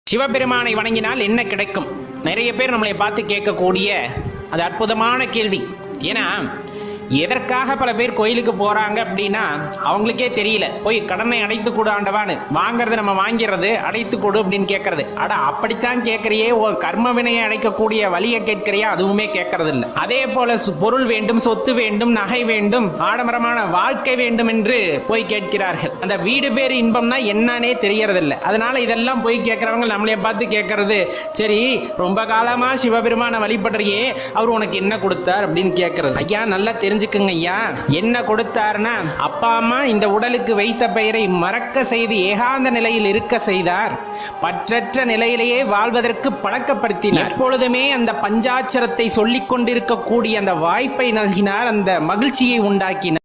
சிவபெருமானை வணங்கினால் என்ன கிடைக்கும்? நிறைய பேர் நம்மளை பார்த்து கேட்கக்கூடிய அது அற்புதமான கேள்வி. ஏன்னா எதற்காக பல பேர் கோயிலுக்கு போறாங்க அப்படின்னா அவங்களுக்கே தெரியல. போய் கடனை அடைத்து கொடு ஆண்டவான்னு வாங்கறது, நம்ம வாங்கிறது, அடைத்து கொடு அப்படின்னு கேட்கறது. அட அப்படித்தான் கேட்கறியே, கர்ம வினையை அடைக்கக்கூடிய வழியை கேட்கறியா? அதுவுமே கேட்கறது இல்லை. அதே போல பொருள் வேண்டும், சொத்து வேண்டும், நகை வேண்டும், ஆடம்பரமான வாழ்க்கை வேண்டும் என்று போய் கேட்கிறார்கள். அந்த வீடு பேர் இன்பம்னா என்னன்னே தெரியறது இல்லை. அதனால இதெல்லாம் போய் கேட்கறவங்க நம்மளைய பார்த்து கேட்கறது, சரி ரொம்ப காலமா சிவபெருமான வழிபடுறியே, அவர் உனக்கு என்ன கொடுத்தார் அப்படின்னு கேட்கறது. ஐயா நல்லா தெரிஞ்சுக்கங்க ஐயா, என்ன கொடுத்தார்னா அப்பா அம்மா இந்த உடலுக்கு வைத்த பெயரை மறக்க செய்து ஏகாந்த நிலையில் இருக்க செய்தார். பற்றற்ற நிலையிலேயே வாழ்வதற்கு பழக்கப்படுத்தினார். எப்பொழுதுமே அந்த பஞ்சாட்சரத்தை சொல்லிக் கொண்டிருக்கக்கூடிய அந்த வாய்ப்பை நல்கினார், அந்த மகிழ்ச்சியை உண்டாக்கினார்.